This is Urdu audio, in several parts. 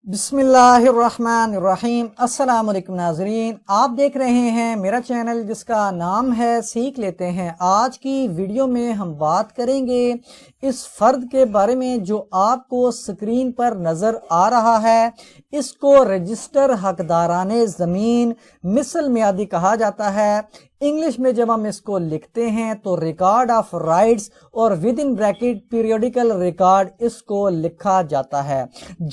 بسم اللہ الرحمن الرحیم۔ السلام علیکم ناظرین، آپ دیکھ رہے ہیں میرا چینل جس کا نام ہے سیکھ لیتے ہیں۔ آج کی ویڈیو میں ہم بات کریں گے اس فرد کے بارے میں جو آپ کو سکرین پر نظر آ رہا ہے۔ اس کو رجسٹر حقداران زمین مثل میادی کہا جاتا ہے۔ انگلش میں جب ہم اس کو لکھتے ہیں تو ریکارڈ آف رائٹس اور with in bracket periodical record اس کو لکھا جاتا ہے۔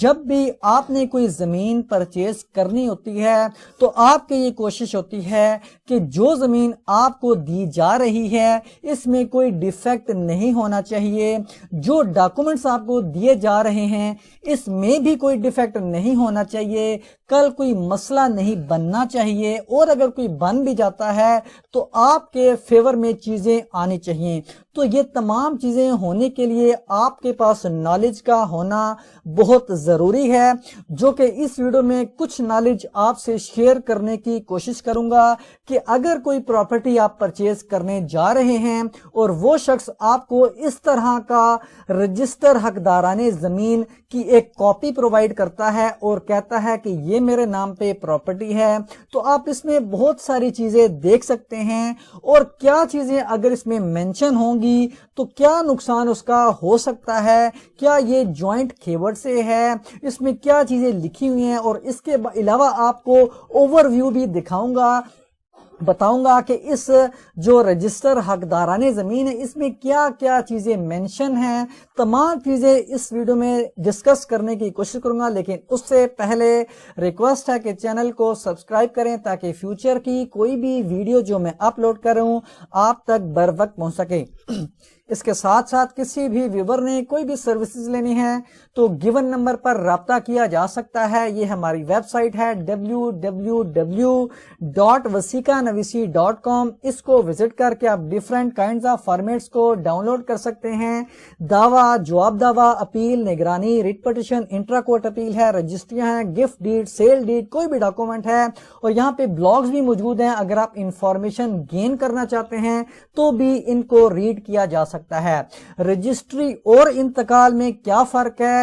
جب بھی آپ نے کوئی زمین پرچیز کرنی ہوتی ہے تو آپ کی یہ کوشش ہوتی ہے کہ جو زمین آپ کو دی جا رہی ہے اس میں کوئی ڈیفیکٹ نہیں ہونا چاہیے، جو ڈاکومنٹس آپ کو دیے جا رہے ہیں اس میں بھی کوئی ڈیفیکٹ نہیں ہونا چاہیے، کل کوئی مسئلہ نہیں بننا چاہیے، اور اگر کوئی بن بھی جاتا ہے تو آپ کے فیور میں چیزیں آنی چاہیے۔ تو یہ تمام چیزیں ہونے کے لیے آپ کے پاس نالج کا ہونا بہت ضروری ہے، جو کہ اس ویڈیو میں کچھ نالج آپ سے شیئر کرنے کی کوشش کروں گا کہ اگر کوئی پراپرٹی آپ پرچیز کرنے جا رہے ہیں اور وہ شخص آپ کو اس طرح کا رجسٹر حقداران زمین کی ایک کاپی پرووائڈ کرتا ہے اور کہتا ہے کہ یہ میرے نام پہ پراپرٹی ہے، تو آپ اس میں بہت ساری چیزیں دیکھ سکتے ہیں، اور کیا چیزیں اگر اس میں مینشن ہوں گی تو کیا نقصان اس کا ہو سکتا ہے، کیا یہ جوائنٹ کھیوٹ سے ہے، اس میں کیا چیزیں لکھی ہوئی ہیں، اور اس کے علاوہ آپ کو اوور ویو بھی دکھاؤں گا، بتاؤں گا کہ اس جو رجسٹر حقداران زمین ہے اس میں کیا کیا چیزیں مینشن ہیں۔ تمام چیزیں اس ویڈیو میں ڈسکس کرنے کی کوشش کروں گا، لیکن اس سے پہلے ریکویسٹ ہے کہ چینل کو سبسکرائب کریں تاکہ فیوچر کی کوئی بھی ویڈیو جو میں اپلوڈ کروں آپ تک بر وقت پہنچ سکے۔ اس کے ساتھ ساتھ کسی بھی ویور نے کوئی بھی سروسز لینی ہے تو گیون نمبر پر رابطہ کیا جا سکتا ہے۔ یہ ہماری ویب سائٹ ہے www.wasikanavisi.com۔ اس کو وزٹ کر کے آپ ڈیفرنٹ کائنڈز آف فارمیٹس کو ڈاؤن لوڈ کر سکتے ہیں۔ دعویٰ، جواب دعویٰ، اپیل، نگرانی، writ petition, intra court appeal ہے، رجسٹریاں ہیں، گفٹ ڈیڈ، سیل ڈیڈ، کوئی بھی ڈاکومنٹ ہے، اور یہاں پہ بلاگز بھی موجود ہیں۔ اگر آپ انفارمیشن گین کرنا چاہتے ہیں تو بھی ان کو ریڈ کیا جا سکتا ہے۔ رجسٹری اور انتقال میں کیا فرق ہے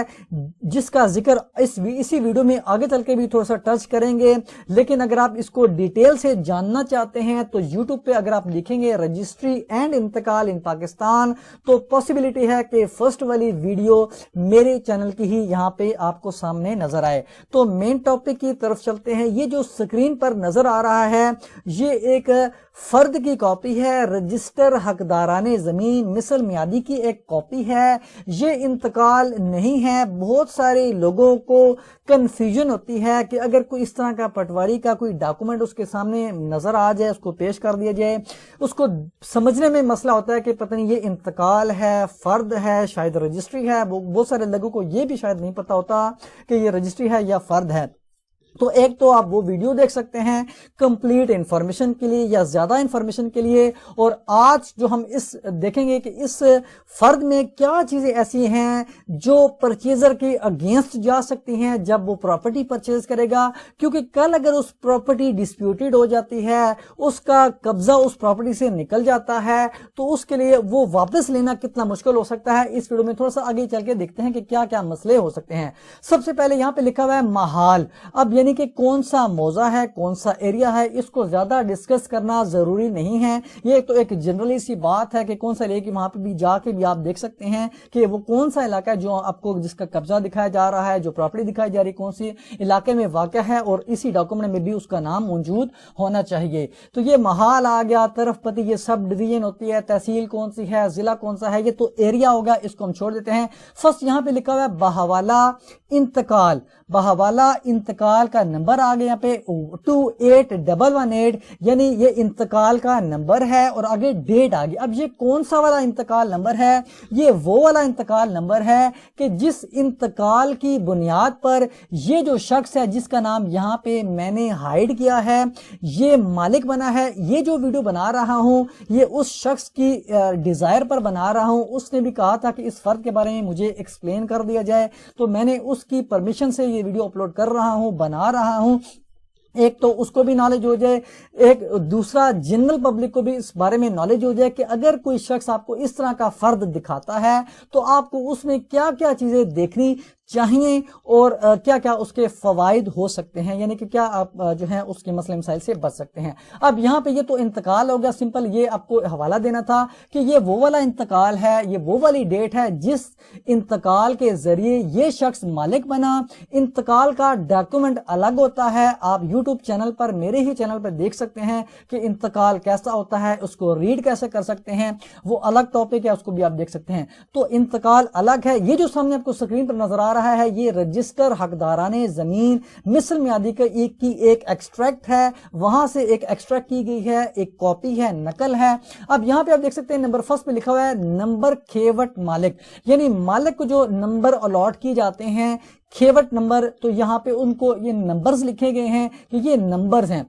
جس کا ذکر اسی ویڈیو میں آگے چل کے بھی تھوڑا سا ٹچ کریں گے، لیکن اگر آپ اس کو ڈیٹیل سے جاننا چاہتے ہیں تو یوٹیوب پہ اگر آپ لکھیں گے رجسٹری اینڈ انتقال ان پاکستان تو پاسبلٹی ہے کہ فرسٹ والی ویڈیو میرے چینل کی ہی یہاں پہ آپ کو سامنے نظر آئے۔ تو مین ٹاپک کی طرف چلتے ہیں۔ یہ جو سکرین پر نظر آ رہا ہے یہ ایک فرد کی کاپی ہے، رجسٹر حقداران زمین مثل میادی کی ایک کاپی ہے۔ یہ انتقال نہیں ہے۔ بہت سارے لوگوں کو کنفیوژن ہوتی ہے کہ اگر کوئی اس طرح کا پٹواری کا کوئی ڈاکومنٹ اس کے سامنے نظر آ جائے، اس کو پیش کر دیا جائے، اس کو سمجھنے میں مسئلہ ہوتا ہے کہ پتہ نہیں یہ انتقال ہے، فرد ہے، شاید رجسٹری ہے۔ بہت سارے لوگوں کو یہ بھی شاید نہیں پتا ہوتا کہ یہ رجسٹری ہے یا فرد ہے۔ تو ایک تو آپ وہ ویڈیو دیکھ سکتے ہیں کمپلیٹ انفارمیشن کے لیے یا زیادہ انفارمیشن کے لیے، اور آج جو ہم اس دیکھیں گے کہ اس فرد میں کیا چیزیں ایسی ہیں جو پرچیزر کے اگینسٹ جا سکتی ہیں جب وہ پراپرٹی پرچیز کرے گا، کیونکہ کل اگر اس پراپرٹی ڈسپیوٹیڈ ہو جاتی ہے، اس کا قبضہ اس پراپرٹی سے نکل جاتا ہے تو اس کے لیے وہ واپس لینا کتنا مشکل ہو سکتا ہے۔ اس ویڈیو میں تھوڑا سا آگے چل کے دیکھتے ہیں کہ کیا کیا مسئلے ہو سکتے ہیں۔ سب سے پہلے یہاں پہ لکھا ہوا ہے محال۔ اب یعنی کہ کون سا موضع ہے، کون سا ایریا ہے، اس کو زیادہ ڈسکس کرنا ضروری نہیں ہے۔ یہ تو ایک جنرلی سی بات ہے کہ کون سا ایریا، کہ وہاں پہ بھی جا کے بھی آپ دیکھ سکتے ہیں کہ وہ کون سا علاقہ ہے جو آپ کو جس کا قبضہ دکھایا جا رہا ہے، جو پراپرٹی دکھائی جا رہی ہے کون سی علاقے میں واقع ہے، اور اسی ڈاکومنٹ میں بھی اس کا نام موجود ہونا چاہیے۔ تو یہ محال آ گیا، طرف پتی، یہ سب ڈویژن ہوتی ہے، تحصیل کون سی ہے، ضلع کون سا ہے، یہ تو ایریا ہوگا، اس کو ہم چھوڑ دیتے ہیں۔ فرسٹ یہاں پہ لکھا ہوا ہے بحوالہ انتقال۔ بحوالہ انتقال کا نمبر آ گیا یہاں پہ 28118، یعنی یہ انتقال کا نمبر ہے، اور آگے ڈیٹ آ گئی۔ اب یہ کون سا والا انتقال نمبر ہے؟ یہ وہ والا انتقال نمبر ہے کہ جس انتقال کی بنیاد پر یہ جو شخص ہے جس کا نام یہاں پہ میں نے ہائیڈ کیا ہے یہ مالک بنا ہے۔ یہ جو ویڈیو بنا رہا ہوں یہ اس شخص کی ڈیزائر پر بنا رہا ہوں۔ اس نے بھی کہا تھا کہ اس فرد کے بارے میں مجھے ایکسپلین کر دیا جائے، تو میں نے اس کی پرمیشن سے یہ ویڈیو اپلوڈ کر رہا ہوں، بنا رہا ہوں۔ ایک تو اس کو بھی نالج ہو جائے، ایک دوسرا جنرل پبلک کو بھی اس بارے میں نالج ہو جائے کہ اگر کوئی شخص آپ کو اس طرح کا فرد دکھاتا ہے تو آپ کو اس میں کیا کیا چیزیں دیکھنی چاہیے اور کیا کیا اس کے فوائد ہو سکتے ہیں، یعنی کہ کیا آپ جو ہیں اس کے مسئلے مسائل سے بچ سکتے ہیں۔ اب یہاں پہ یہ تو انتقال ہو گیا سمپل، یہ آپ کو حوالہ دینا تھا کہ یہ وہ والا انتقال ہے، یہ وہ والی ڈیٹ ہے جس انتقال کے ذریعے یہ شخص مالک بنا۔ انتقال کا ڈاکومنٹ الگ ہوتا ہے، آپ یوٹیوب چینل پر میرے ہی چینل پر دیکھ سکتے ہیں کہ انتقال کیسا ہوتا ہے، اس کو ریڈ کیسے کر سکتے ہیں، وہ الگ ٹاپک ہے، اس کو بھی آپ دیکھ سکتے ہیں۔ تو انتقال الگ ہے۔ یہ جو سامنے آپ کو اسکرین پر نظر آ رہا ہے یہ رجسٹر حقداران زمین مثل میادی کی ایک ایکسٹریکٹ ہے، وہاں سے ایک ایکسٹریکٹ کی گئی ہے، ایک کاپی ہے، نقل ہے۔ اب یہاں پہ آپ دیکھ سکتے ہیں نمبر فرسٹ پہ لکھا ہوا ہے نمبر کھیوٹ مالک، یعنی مالک کو جو نمبر الاٹ کی جاتے ہیں کھیوٹ نمبر، تو یہاں پہ ان کو یہ نمبرز لکھے گئے ہیں کہ یہ نمبرز ہیں،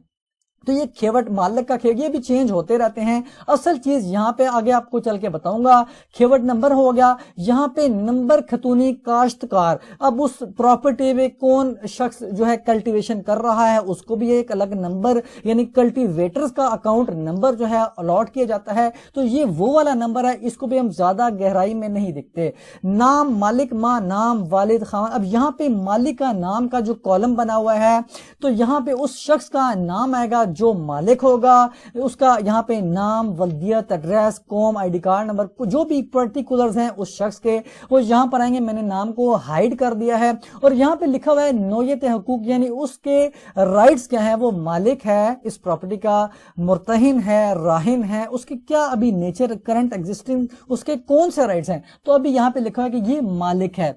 تو یہ کھیوٹ مالک کا کھیوٹ، یہ بھی چینج ہوتے رہتے ہیں۔ اصل چیز یہاں پہ آگے آپ کو چل کے بتاؤں گا۔ کھیوٹ نمبر ہو گیا، یہاں پہ نمبر خطونی کاشتکار، اب اس پراپرٹی میں کون شخص جو ہے کلٹیویشن کر رہا ہے اس کو بھی ایک الگ نمبر، یعنی کلٹیویٹرز کا اکاؤنٹ نمبر جو ہے الاٹ کیا جاتا ہے، تو یہ وہ والا نمبر ہے، اس کو بھی ہم زیادہ گہرائی میں نہیں دیکھتے۔ نام مالک، ماں نام، والد خان۔ اب یہاں پہ مالک کا نام کا جو کالم بنا ہوا ہے تو یہاں پہ اس شخص کا نام آئے گا جو مالک ہوگا، اس کا یہاں پہ نام، ولدیت، ایڈریس، قوم، آئی ڈی کارڈ نمبر، جو بھی پرٹیکولرز ہیں اس شخص کے وہ یہاں پر آئیں گے۔ میں نے نام کو ہائیڈ کر دیا ہے اور یہاں پہ لکھا ہوا ہے نوعیت حقوق، یعنی اس کے رائٹس کیا ہیں، وہ مالک ہے اس پراپرٹی کا، مرتہن ہے، راہن ہے، اس کے کیا ابھی نیچر کرنٹ ایگزسٹنگ اس کے کون سے رائٹس ہیں، تو ابھی یہاں پہ لکھا ہے کہ یہ مالک ہے۔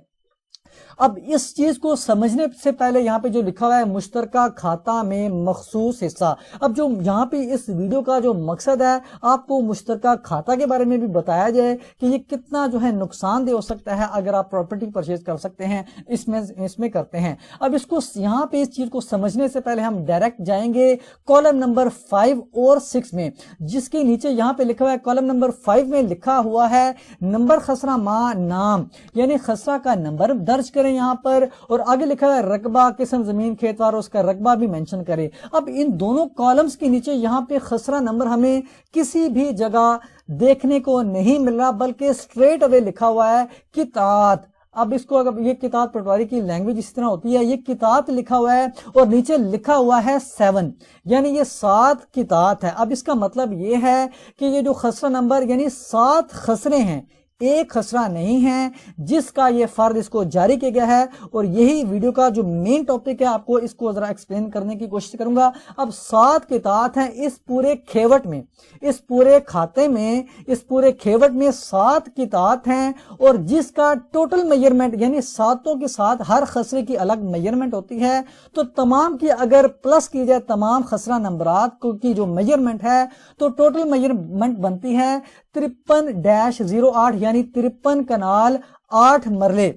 اب اس چیز کو سمجھنے سے پہلے یہاں پہ جو لکھا ہوا ہے مشترکہ کھاتہ میں مخصوص حصہ، اب جو یہاں پہ اس ویڈیو کا جو مقصد ہے آپ کو مشترکہ کھاتہ کے بارے میں بھی بتایا جائے کہ یہ کتنا جو ہے نقصان دہ ہو سکتا ہے اگر آپ پراپرٹی پرچیز کر سکتے ہیں اس میں کرتے ہیں۔ اب اس کو یہاں پہ اس چیز کو سمجھنے سے پہلے ہم ڈائریکٹ جائیں گے کالم نمبر 5 اور 6 میں، جس کے نیچے یہاں پہ لکھا ہوا ہے کالم نمبر 5 میں لکھا ہوا ہے نمبر خسرہ ماں نام، یعنی خسرہ کا نمبر درج کریں یہاں پر، اور آگے لکھا ہے رقبہ، قسم زمین کھیتوار، اس کا رقبہ بھی منشن کرے۔ اب ان دونوں کالمز کے نیچے یہاں پہ خسرہ نمبر ہمیں کسی بھی جگہ دیکھنے کو نہیں مل رہا، بلکہ سٹریٹ اوے لکھا ہوا ہے کتات۔ اب اس کو اگر یہ کتات پٹواری کی لینگویج اس طرح ہوتی ہے، یہ کتات لکھا ہوا ہے اور نیچے لکھا ہوا ہے 7، یعنی یہ 7 کتات ہے۔ اب اس کا مطلب یہ ہے کہ یہ جو خسرہ نمبر یعنی 7 خسرے ہیں، ایک خسرہ نہیں ہے، جس کا یہ فرد اس کو جاری کیا گیا ہے، اور یہی ویڈیو کا جو مین ٹاپک ہے آپ کو اس کو ذرا ایکسپلین کرنے کی کوشش کروں گا۔ اب 7 کتات ہیں اس پورے کھیوٹ میں، اس پورے کھاتے میں، اس پورے کھیوٹ میں 7 کتات ہیں، اور جس کا ٹوٹل میجرمنٹ یعنی 7 کے ساتھ ہر خسرے کی الگ میجرمنٹ ہوتی ہے، تو تمام کی اگر پلس کی جائے تمام خسرہ نمبرات کی جو میجرمنٹ ہے تو ٹوٹل میجرمنٹ بنتی ہے 53-08، یعنی 53 کنال 8 مرلے۔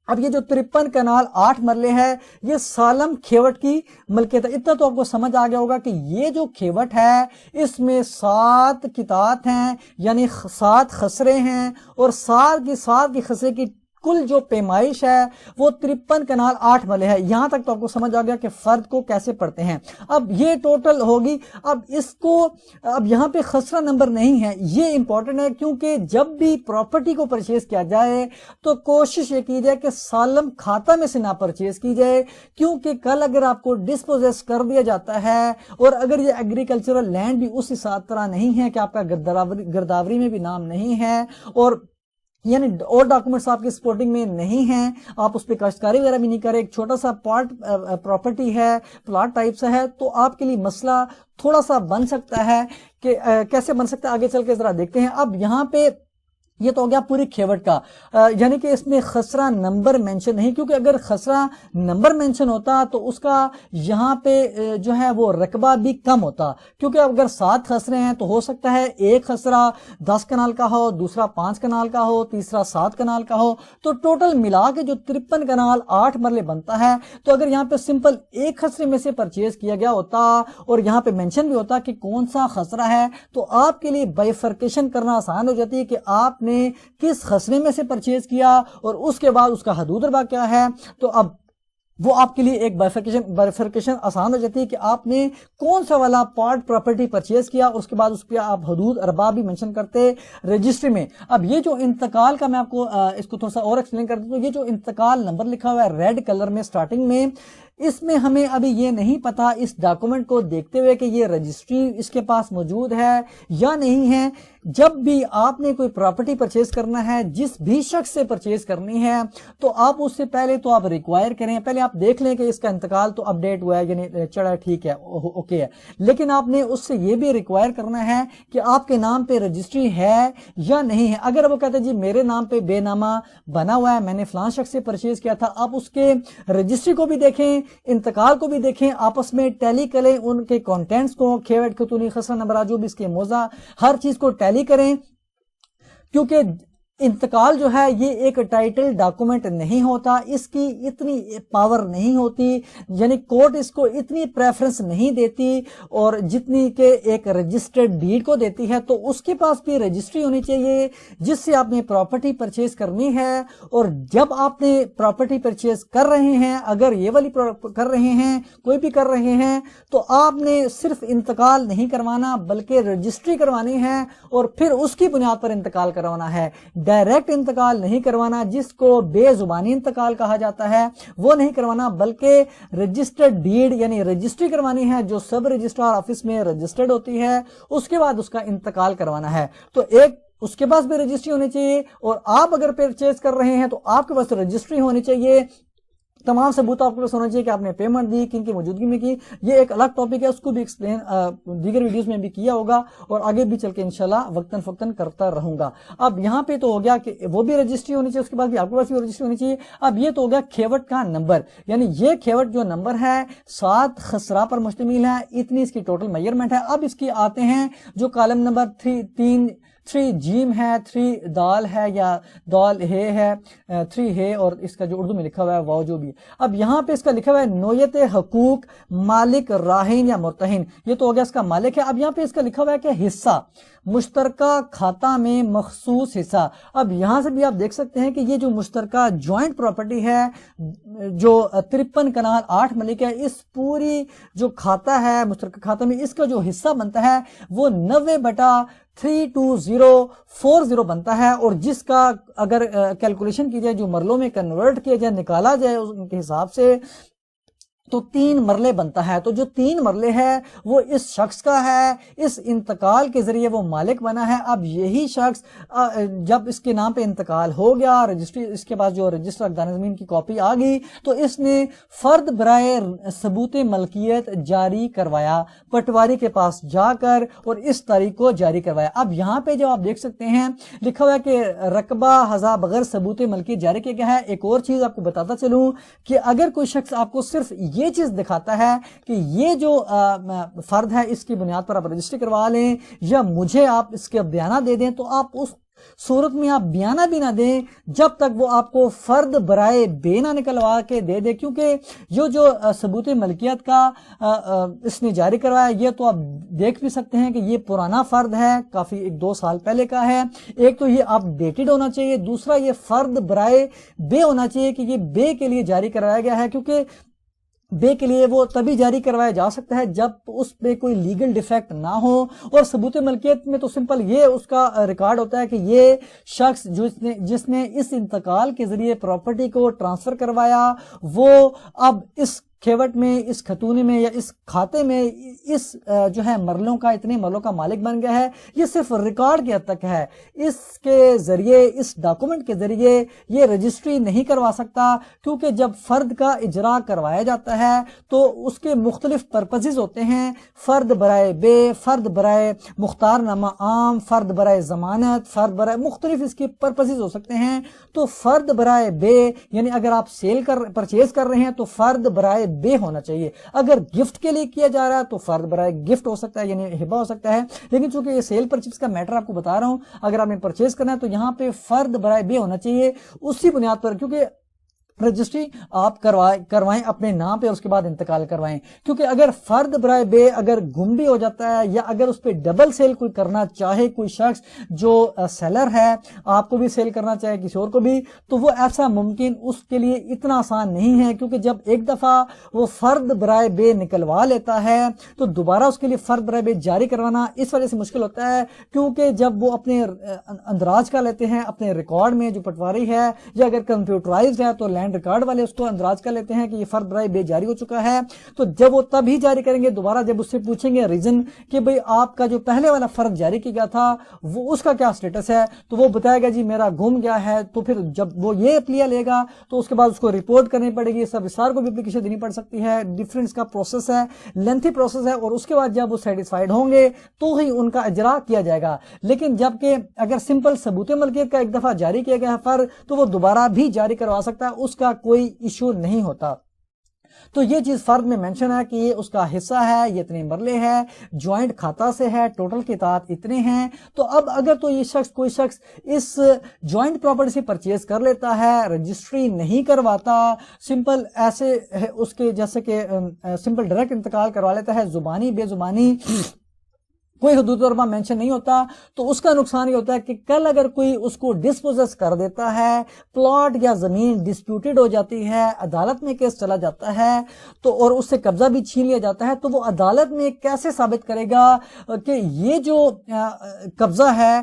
اب یہ جو 53 کنال 8 مرلے ہے یہ سالم کھیوٹ کی ملکیت ہے۔ اتنا تو آپ کو سمجھ آ گیا ہوگا کہ یہ جو کھیوٹ ہے اس میں 7 کتات ہیں، یعنی 7 خسرے ہیں، اور 7 کی خسرے کی کل جو پیمائش ہے وہ 53 کنال 8 مرلے ہے۔ یہاں تک تو آپ کو سمجھ آ گیا کہ فرد کو کیسے پڑھتے ہیں۔ اب یہ ٹوٹل ہوگی، اب اس کو اب یہاں پہ خسرہ نمبر نہیں ہے، یہ امپورٹنٹ ہے، کیونکہ جب بھی پراپرٹی کو پرچیز کیا جائے تو کوشش یہ کی جائے کہ سالم کھاتہ میں سے نہ پرچیز کی جائے، کیونکہ کل اگر آپ کو ڈسپوزیس کر دیا جاتا ہے اور اگر یہ ایگریکلچرل لینڈ بھی اس طرح نہیں ہے کہ آپ کا گرداوری میں بھی نام نہیں ہے، اور یعنی اور ڈاکومنٹس آپ کے سپورٹنگ میں نہیں ہیں، آپ اس پہ کاشتکاری وغیرہ بھی نہیں کرے، ایک چھوٹا سا پارٹ پراپرٹی ہے، پلاٹ ٹائپ سے ہے، تو آپ کے لیے مسئلہ تھوڑا سا بن سکتا ہے کہ کیسے بن سکتا ہے آگے چل کے ذرا دیکھتے ہیں۔ اب یہاں پہ یہ تو ہو گیا پوری کھیوٹ کا، یعنی کہ اس میں خسرہ نمبر مینشن نہیں، کیونکہ اگر خسرہ نمبر مینشن ہوتا تو اس کا یہاں پہ جو ہے وہ رقبہ بھی کم ہوتا، کیونکہ اگر 7 خسرے ہیں تو ہو سکتا ہے ایک خسرہ 10 کنال کا ہو، دوسرا 5 کنال کا ہو، تیسرا 7 کنال کا ہو، تو ٹوٹل ملا کے جو 53 کنال 8 مرلے بنتا ہے۔ تو اگر یہاں پہ سمپل ایک خسرے میں سے پرچیز کیا گیا ہوتا اور یہاں پہ مینشن بھی ہوتا کہ کون سا خسرہ ہے، تو آپ کے لیے بائیفرکیشن کرنا آسان ہو جاتی ہے کہ آپ نے کس خسرے میں سے پرچیز کیا اور اس کے بعد اس کا حدود ربا کیا ہے۔ تو اب وہ آپ کے لیے ایک بائفرکیشن آسان ہو جاتی ہے کہ آپ نے کون سا والا پارٹ پراپرٹی پرچیز کیا، اور اس کے بعد اس پہ آپ حدود ارباب بھی منشن کرتے رجسٹری میں۔ اب یہ جو انتقال کا میں آپ کو اس کو تھوڑا سا اور ایکسپلین کر دوں، تو یہ جو انتقال نمبر لکھا ہوا ہے ریڈ کلر میں سٹارٹنگ میں، اس میں ہمیں ابھی یہ نہیں پتا اس ڈاکومنٹ کو دیکھتے ہوئے کہ یہ رجسٹری اس کے پاس موجود ہے یا نہیں ہے۔ جب بھی آپ نے کوئی پراپرٹی پرچیز کرنا ہے، جس بھی شخص سے پرچیز کرنی ہے، تو آپ اس سے پہلے تو آپ ریکوائر کریں، پہلے آپ دیکھ لیں کہ اس کا انتقال تو اپڈیٹ ہوا ہے، یعنی چڑھا ٹھیک ہے، اوکے ہے، لیکن آپ نے اس سے یہ بھی ریکوائر کرنا ہے کہ آپ کے نام پہ رجسٹری ہے یا نہیں ہے۔ اگر وہ کہتے ہیں جی میرے نام پہ بے نامہ بنا ہوا ہے، میں نے فلاں شخص سے پرچیز کیا تھا، آپ اس کے رجسٹری کو بھی دیکھیں، انتقال کو بھی دیکھیں، آپس میں ٹیلی کریں ان کے کانٹینٹس کو، کھیوٹ خطونی خسرہ نمبرات جو بھی اس کے موضع، ہر چیز کو ٹیلی کریں، کیونکہ انتقال جو ہے یہ ایک ٹائٹل ڈاکومنٹ نہیں ہوتا، اس کی اتنی پاور نہیں ہوتی، یعنی کورٹ اس کو اتنی پریفرنس نہیں دیتی اور جتنی کہ ایک رجسٹرڈ ڈیڈ کو دیتی ہے۔ تو اس کے پاس بھی رجسٹری ہونی چاہیے جس سے آپ نے پراپرٹی پرچیز کرنی ہے، اور جب آپ نے پراپرٹی پرچیز کر رہے ہیں، اگر یہ والی کر رہے ہیں، کوئی بھی کر رہے ہیں، تو آپ نے صرف انتقال نہیں کروانا بلکہ رجسٹری کروانی ہے، اور پھر اس کی بنیاد پر انتقال کروانا ہے۔ ڈائریکٹ انتقال نہیں کروانا، جس کو بے زبانی انتقال کہا جاتا ہے، وہ نہیں کروانا، بلکہ رجسٹرڈ ڈیڈ یعنی رجسٹری کروانی ہے جو سب رجسٹرار آفس میں رجسٹرڈ ہوتی ہے، اس کے بعد اس کا انتقال کروانا ہے۔ تو ایک اس کے پاس بھی رجسٹری ہونی چاہیے، اور آپ اگر پرچیز کر رہے ہیں تو آپ کے پاس رجسٹری ہونی چاہیے، تمام ثبوت آپ کو ہونا چاہیے کہ آپ نے پیمنٹ دی، کن کی موجودگی میں کی۔ یہ ایک الگ ٹاپک ہے، اس کو بھی ایکسپلین دیگر ویڈیوز میں بھی کیا ہوگا، اور آگے بھی چل کے انشاءاللہ وقتاً فوقتاً کرتا رہوں گا۔ اب یہاں پہ تو ہو گیا کہ وہ بھی رجسٹری ہونی چاہیے، اس کے بعد بھی آپ کے پاس بھی رجسٹری ہونی چاہیے۔ اب یہ تو ہو گیا کھیوٹ کا نمبر، یعنی یہ کھیوٹ جو نمبر ہے 7 خسرہ پر مشتمل ہے، اتنی اس کی ٹوٹل میجرمنٹ ہے۔ اب اس کی آتے ہیں جو کالم نمبر 3 جیم ہے، 3 دال ہے یا دال ہے، 3 ہے، اور اس کا جو اردو میں لکھا ہوا ہے واو جو بھی۔ اب یہاں پہ اس کا لکھا ہوا ہے نوعیت حقوق مالک راہن یا مرتہن، یہ تو ہو گیا اس کا مالک ہے۔ اب یہاں پہ اس کا لکھا ہوا ہے کہ حصہ مشترکہ کھاتہ میں مخصوص حصہ۔ اب یہاں سے بھی آپ دیکھ سکتے ہیں کہ یہ جو مشترکہ جوائنٹ پراپرٹی ہے جو 53 کنال 8 مرلے کا ہے، اس پوری جو کھاتہ ہے مشترکہ کھاتہ میں اس کا جو حصہ بنتا ہے وہ 90/32040 بنتا ہے، اور جس کا اگر کیلکولیشن کی جائے جو مرلوں میں کنورٹ کیا جائے نکالا جائے ان کے حساب سے تو 3 مرلے بنتا ہے۔ تو جو 3 مرلے ہے وہ اس شخص کا ہے، اس انتقال کے ذریعے وہ مالک بنا ہے۔ اب یہی شخص جب اس کے نام پہ انتقال ہو گیا، رجسٹری اس کے بعد جو رجسٹر اقدار زمین کی کاپی آ گئی، تو اس نے فرد برائے ثبوت ملکیت جاری کروایا پٹواری کے پاس جا کر، اور اس تاریخ کو جاری کروایا۔ اب یہاں پہ جو آپ دیکھ سکتے ہیں لکھا ہوا ہے کہ رقبہ ہزا بغیر ثبوت ملکیت جاری کیا گیا ہے۔ ایک اور چیز آپ کو بتاتا چلوں کہ اگر کوئی شخص آپ کو صرف یہ چیز دکھاتا ہے کہ یہ جو فرد ہے اس کی بنیاد پر آپ رجسٹری کروا لیں یا مجھے آپ اس کے بیانہ دے دیں، تو آپ اس صورت میں آپ بیانہ بھی نہ دیں جب تک وہ آپ کو فرد برائے بے نہ نکلوا کے دے دے، کیونکہ یہ جو ثبوت ملکیت کا اس نے جاری کروایا، یہ تو آپ دیکھ بھی سکتے ہیں کہ یہ پرانا فرد ہے، کافی 1-2 سال پہلے کا ہے۔ ایک تو یہ اپ ڈیٹڈ ہونا چاہیے، دوسرا یہ فرد برائے بے ہونا چاہیے کہ یہ بے کے لیے جاری کروایا گیا ہے، کیونکہ بے کے لیے وہ تبھی جاری کروایا جا سکتا ہے جب اس پہ کوئی لیگل ڈیفیکٹ نہ ہو، اور ثبوت ملکیت میں تو سمپل یہ اس کا ریکارڈ ہوتا ہے کہ یہ شخص جس نے اس انتقال کے ذریعے پراپرٹی کو ٹرانسفر کروایا، وہ اب اس کھیوٹ میں، اس خطونے میں یا اس کھاتے میں اس جو ہے مرلوں کا، اتنے مرلوں کا مالک بن گیا ہے۔ یہ صرف ریکارڈ کے حد تک ہے، اس کے ذریعے، اس ڈاکومنٹ کے ذریعے یہ رجسٹری نہیں کروا سکتا، کیونکہ جب فرد کا اجرا کروایا جاتا ہے تو اس کے مختلف پرپزز ہوتے ہیں، فرد برائے بے، فرد برائے مختار نامہ عام، فرد برائے ضمانت، فرد برائے مختلف اس کے پرپزز ہو سکتے ہیں۔ تو فرد برائے بے یعنی اگر آپ پرچیز کر رہے ہیں تو فرد برائے بے ہونا چاہیے، اگر گفٹ کے لیے کیا جا رہا ہے تو فرد برائے گفٹ ہو سکتا ہے، یعنی ہبہ ہو سکتا ہے۔ لیکن چونکہ یہ سیل پرچیز کا میٹر آپ کو بتا رہا ہوں، اگر آپ نے پرچیز کرنا ہے تو یہاں پہ فرد برائے بے ہونا چاہیے، اسی بنیاد پر، کیونکہ رجسٹری آپ کروائیں اپنے نام پہ اور اس کے بعد انتقال کروائیں، کیونکہ اگر فرد برائے بے اگر گم بھی ہو جاتا ہے یا اگر اس پہ ڈبل سیل کوئی کرنا چاہے کوئی شخص جو سیلر ہے، آپ کو بھی سیل کرنا چاہے کسی اور کو بھی، تو وہ ایسا ممکن اس کے لیے اتنا آسان نہیں ہے، کیونکہ جب ایک دفعہ وہ فرد برائے بے نکلوا لیتا ہے تو دوبارہ اس کے لیے فرد برائے بے جاری کروانا اس وجہ سے مشکل ہوتا ہے، کیونکہ جب وہ اپنے اندراج کا لیتے ہیں اپنے ریکارڈ میں جو پٹواری ہے، یا اگر کمپیوٹرائزڈ ہے تو لینڈ ریکارڈ والے اس کو اندراج کر لیتے ہیں کہ یہ فرد برائے بے جاری ہو چکا ہے، تو جب وہ تب ہی جاری کریں گے، دوبارہ جب اس سے پوچھیں گے ریزن کہ بھئی آپ کا جو پہلے والا فرد جاری کیا گیا تھا وہ اس کا کیا سٹیٹس ہے، تو وہ بتائے گا جی میرا گم گیا ہے، تو پھر جب وہ یہ اپلیہ لے گا تو اس کے بعد اس کو رپورٹ کرنی پڑے گی، سب رجسٹرار کو بھی اپلیکیشن دینی پڑ سکتی ہے، ڈیفرنس کا پروسیس ہے، لینتھی پروسیس ہے، اور اس کے بعد جب وہ سیٹسفائیڈ ہوں گے تو ہی ان کا اجرا کیا جائے گا۔ لیکن جبکہ اگر سمپل ثبوت ملکیت کا ایک دفعہ جاری کیا گیا ہے فرد تو وہ دوبارہ بھی جاری کروا سکتا ہے، اس کا کوئی ایشو نہیں ہوتا۔ تو یہ چیز فرد میں مینشن ہے کہ یہ اس کا حصہ ہے، یہ اتنے مرلے ہے، جوائنٹ کھاتا سے ہے، ٹوٹل کے تحت اتنے ہیں۔ تو اب اگر تو یہ کوئی شخص اس جوائنٹ پراپرٹی سے پرچیز کر لیتا ہے، رجسٹری نہیں کرواتا، سمپل ایسے اس کے جیسے کہ سمپل ڈائریکٹ انتقال کروا لیتا ہے، زبانی بے زبانی کوئی حدود اربا مینشن نہیں ہوتا، تو اس کا نقصان یہ ہوتا ہے کہ کل اگر کوئی اس کو ڈسپوزس کر دیتا ہے، پلاٹ یا زمین ڈسپیوٹڈ ہو جاتی ہے، عدالت میں کیس چلا جاتا ہے تو اور اس سے قبضہ بھی چھین لیا جاتا ہے، تو وہ عدالت میں کیسے ثابت کرے گا کہ یہ جو قبضہ ہے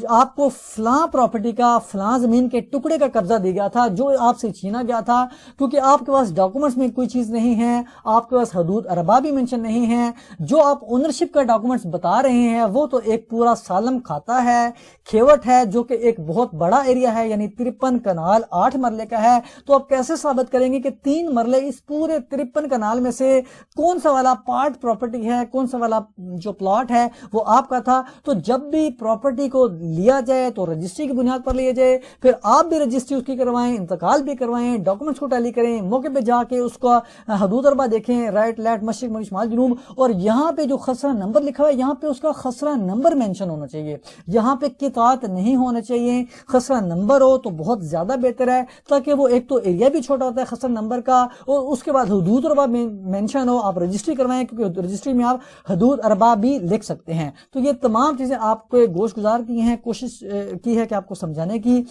آپ کو فلاں پراپرٹی کا فلاں زمین کے ٹکڑے کا قبضہ دیا گیا تھا جو آپ سے چھینا گیا تھا، کیونکہ آپ کے پاس ڈاکومنٹس میں کوئی چیز نہیں ہے، آپ کے پاس حدود اربا بھی مینشن نہیں ہے، جو آپ اونرشپ کا ڈاکومنٹس بتا رہے ہیں وہ تو ایک پورا سالم کھاتا ہے، کھیوٹ ہے، جو کہ ایک بہت بڑا ایریا ہے، یعنی 53 کنال 8 مرلے کا ہے، تو آپ کیسے ثابت کریں گے کہ 3 مرلے اس پورے 53 کنال میں سے کون سا والا پارٹ پراپرٹی ہے، کون سا والا جو پلاٹ ہے وہ آپ کا تھا؟ تو جب بھی پراپرٹی کو لیا جائے تو رجسٹری کی بنیاد پر لیا جائے، پھر آپ بھی رجسٹری اس کی کروائیں، انتقال بھی کروائیں، ڈاکومنٹس کو ٹیلی کریں، موقع پہ جا کے اس کا حدود اربا دیکھیں، رائٹ لیفٹ مشرق مغرب شمال جنوب، اور یہاں پہ جو خسرہ نمبر لکھا ہوا ہے یہاں پہ اس کا خسرہ نمبر مینشن ہونا چاہیے، یہاں پہ قطعات نہیں ہونے چاہیے، خسرہ نمبر ہو تو بہت زیادہ بہتر ہے، تاکہ وہ ایک تو ایریا بھی چھوٹا ہوتا ہے خسرہ نمبر کا، اور اس کے بعد حدود اربا مینشن ہو، آپ رجسٹری کروائیں کیونکہ رجسٹری میں آپ حدود اربا بھی لکھ سکتے ہیں۔ تو یہ تمام چیزیں آپ کو گوش گزار کی ہیں، کوشش کی ہے کہ آپ کو سمجھانے کی،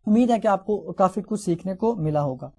امید ہے کہ آپ کو کافی کچھ سیکھنے کو ملا ہوگا۔